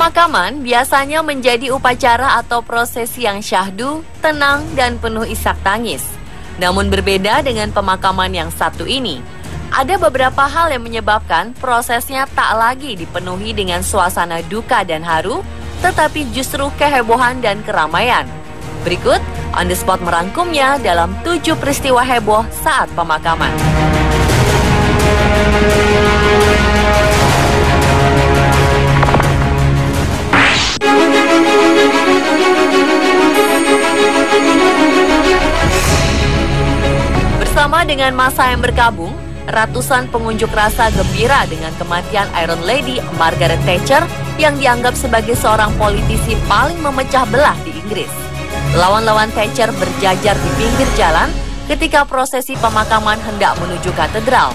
Pemakaman biasanya menjadi upacara atau prosesi yang syahdu, tenang, dan penuh isak tangis. Namun berbeda dengan pemakaman yang satu ini. Ada beberapa hal yang menyebabkan prosesnya tak lagi dipenuhi dengan suasana duka dan haru, tetapi justru kehebohan dan keramaian. Berikut On The Spot merangkumnya dalam 7 peristiwa heboh saat pemakaman. Bersama dengan massa yang berkabung, ratusan pengunjuk rasa gembira dengan kematian Iron Lady Margaret Thatcher yang dianggap sebagai seorang politisi paling memecah belah di Inggris. Lawan-lawan Thatcher berjajar di pinggir jalan ketika prosesi pemakaman hendak menuju katedral.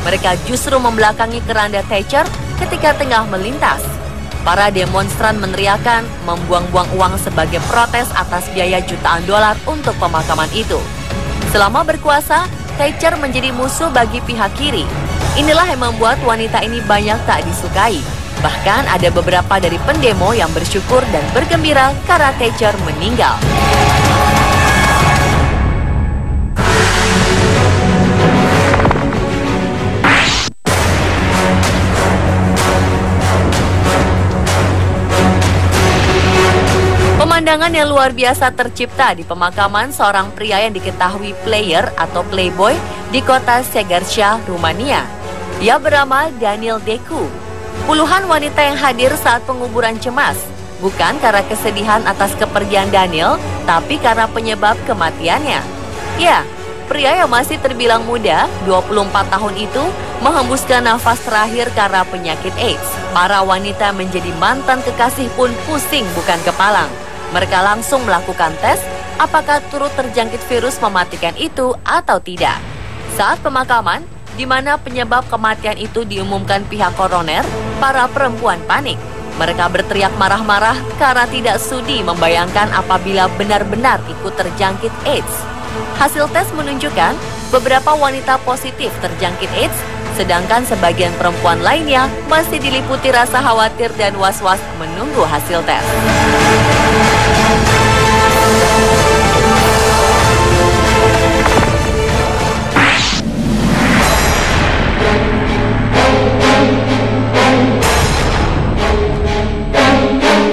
Mereka justru membelakangi keranda Thatcher ketika tengah melintas. Para demonstran meneriakan membuang-buang uang sebagai protes atas biaya jutaan dolar untuk pemakaman itu. Selama berkuasa, Thatcher menjadi musuh bagi pihak kiri. Inilah yang membuat wanita ini banyak tak disukai. Bahkan ada beberapa dari pendemo yang bersyukur dan bergembira karena Thatcher meninggal. Pemandangan yang luar biasa tercipta di pemakaman seorang pria yang diketahui player atau playboy di kota Segarcia, Rumania. Dia bernama Daniel Decu. Puluhan wanita yang hadir saat penguburan cemas, bukan karena kesedihan atas kepergian Daniel, tapi karena penyebab kematiannya. Ya, pria yang masih terbilang muda, 24 tahun itu, menghembuskan nafas terakhir karena penyakit AIDS. Para wanita menjadi mantan kekasih pun pusing bukan kepalang. Mereka langsung melakukan tes apakah turut terjangkit virus mematikan itu atau tidak. Saat pemakaman, di mana penyebab kematian itu diumumkan pihak koroner, para perempuan panik. Mereka berteriak marah-marah karena tidak sudi membayangkan apabila benar-benar ikut terjangkit AIDS. Hasil tes menunjukkan beberapa wanita positif terjangkit AIDS, sedangkan sebagian perempuan lainnya masih diliputi rasa khawatir dan was-was menunggu hasil tes.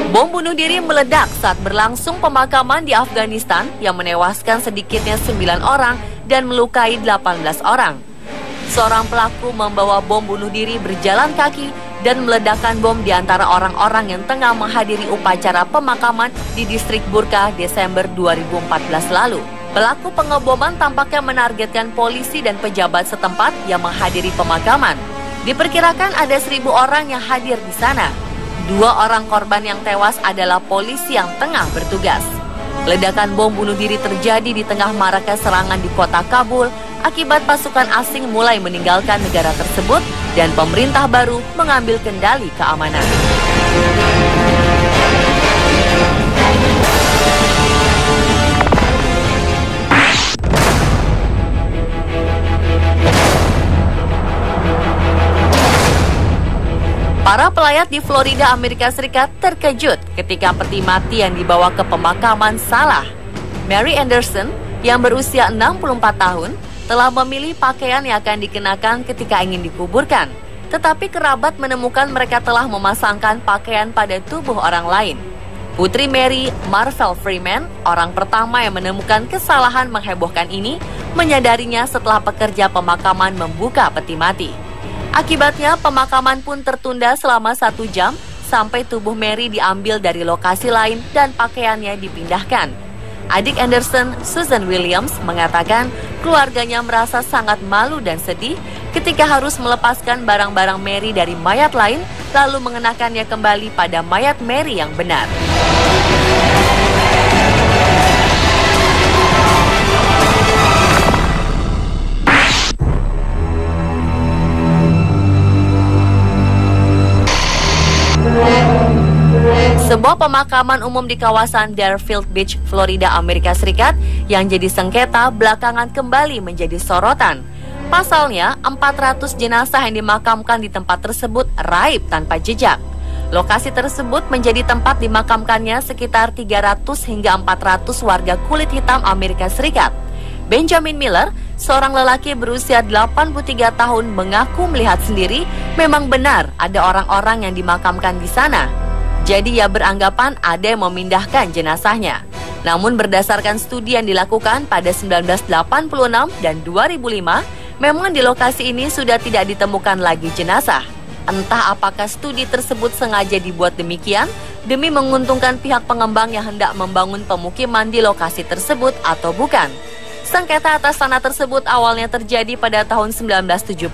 Bom bunuh diri meledak saat berlangsung pemakaman di Afghanistan yang menewaskan sedikitnya 9 orang dan melukai 18 orang. Seorang pelaku membawa bom bunuh diri berjalan kaki dan meledakkan bom di antara orang-orang yang tengah menghadiri upacara pemakaman di distrik Burqa Desember 2014 lalu. Pelaku pengeboman tampaknya menargetkan polisi dan pejabat setempat yang menghadiri pemakaman. Diperkirakan ada 1.000 orang yang hadir di sana. 2 orang korban yang tewas adalah polisi yang tengah bertugas. Ledakan bom bunuh diri terjadi di tengah maraknya serangan di kota Kabul akibat pasukan asing mulai meninggalkan negara tersebut dan pemerintah baru mengambil kendali keamanan. Para pelayat di Florida, Amerika Serikat terkejut ketika peti mati yang dibawa ke pemakaman salah. Mary Anderson yang berusia 64 tahun telah memilih pakaian yang akan dikenakan ketika ingin dikuburkan. Tetapi kerabat menemukan mereka telah memasangkan pakaian pada tubuh orang lain. Putri Mary, Marvel Freeman, orang pertama yang menemukan kesalahan menghebohkan ini, menyadarinya setelah pekerja pemakaman membuka peti mati. Akibatnya pemakaman pun tertunda selama 1 jam sampai tubuh Mary diambil dari lokasi lain dan pakaiannya dipindahkan. Adik Anderson, Susan Williams, mengatakan keluarganya merasa sangat malu dan sedih ketika harus melepaskan barang-barang Mary dari mayat lain lalu mengenakannya kembali pada mayat Mary yang benar. Sebuah pemakaman umum di kawasan Deerfield Beach, Florida, Amerika Serikat yang jadi sengketa belakangan kembali menjadi sorotan. Pasalnya, 400 jenazah yang dimakamkan di tempat tersebut raib tanpa jejak. Lokasi tersebut menjadi tempat dimakamkannya sekitar 300 hingga 400 warga kulit hitam Amerika Serikat. Benjamin Miller, seorang lelaki berusia 83 tahun, mengaku melihat sendiri memang benar ada orang-orang yang dimakamkan di sana. Jadi ia beranggapan ada yang memindahkan jenazahnya. Namun berdasarkan studi yang dilakukan pada 1986 dan 2005, memang di lokasi ini sudah tidak ditemukan lagi jenazah. Entah apakah studi tersebut sengaja dibuat demikian demi menguntungkan pihak pengembang yang hendak membangun pemukiman di lokasi tersebut atau bukan. Sengketa atas tanah tersebut awalnya terjadi pada tahun 1974.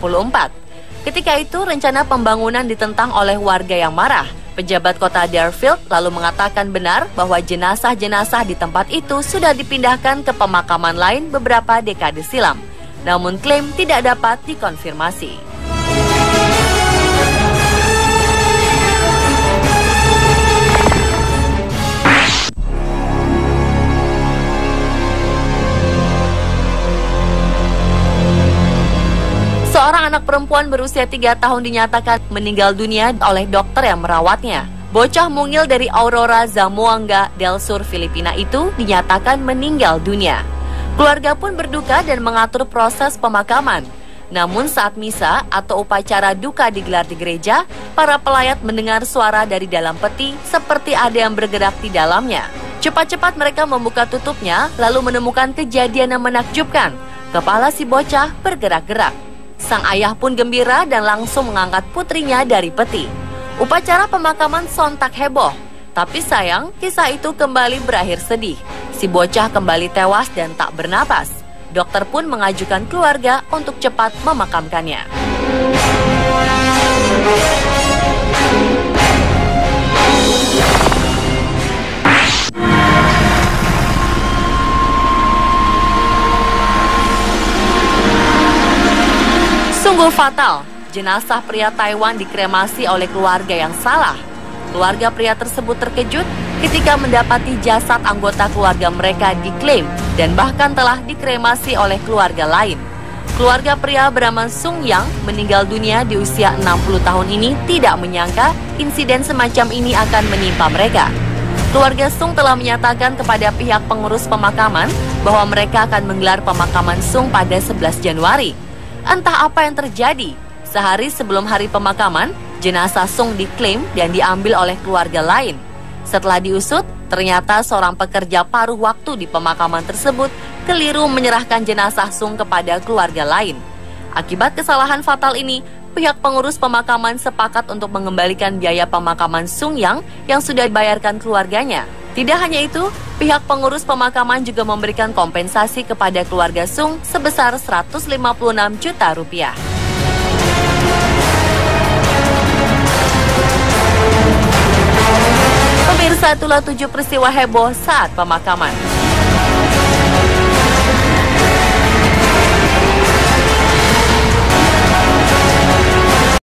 Ketika itu rencana pembangunan ditentang oleh warga yang marah. Pejabat kota Deerfield lalu mengatakan benar bahwa jenazah-jenazah di tempat itu sudah dipindahkan ke pemakaman lain beberapa dekade silam. Namun klaim tidak dapat dikonfirmasi. Seorang anak perempuan berusia 3 tahun dinyatakan meninggal dunia oleh dokter yang merawatnya. Bocah mungil dari Aurora, Zamboanga del Sur, Filipina itu dinyatakan meninggal dunia. Keluarga pun berduka dan mengatur proses pemakaman. Namun saat misa atau upacara duka digelar di gereja, para pelayat mendengar suara dari dalam peti seperti ada yang bergerak di dalamnya. Cepat-cepat mereka membuka tutupnya lalu menemukan kejadian yang menakjubkan. Kepala si bocah bergerak-gerak. Sang ayah pun gembira dan langsung mengangkat putrinya dari peti. Upacara pemakaman sontak heboh, tapi sayang kisah itu kembali berakhir sedih. Si bocah kembali tewas dan tak bernapas. Dokter pun mengajukan keluarga untuk cepat memakamkannya. Sungguh fatal, jenazah pria Taiwan dikremasi oleh keluarga yang salah. Keluarga pria tersebut terkejut ketika mendapati jasad anggota keluarga mereka diklaim dan bahkan telah dikremasi oleh keluarga lain. Keluarga pria bernama Sung Yang meninggal dunia di usia 60 tahun ini tidak menyangka insiden semacam ini akan menimpa mereka. Keluarga Sung telah menyatakan kepada pihak pengurus pemakaman bahwa mereka akan menggelar pemakaman Sung pada 11 Januari. Entah apa yang terjadi, sehari sebelum hari pemakaman, jenazah Sung diklaim dan diambil oleh keluarga lain. Setelah diusut, ternyata seorang pekerja paruh waktu di pemakaman tersebut keliru menyerahkan jenazah Sung kepada keluarga lain. Akibat kesalahan fatal ini, pihak pengurus pemakaman sepakat untuk mengembalikan biaya pemakaman Sung yang sudah dibayarkan keluarganya. Tidak hanya itu, pihak pengurus pemakaman juga memberikan kompensasi kepada keluarga Sung sebesar 156 juta rupiah. Pemirsa, itulah 7 peristiwa heboh saat pemakaman.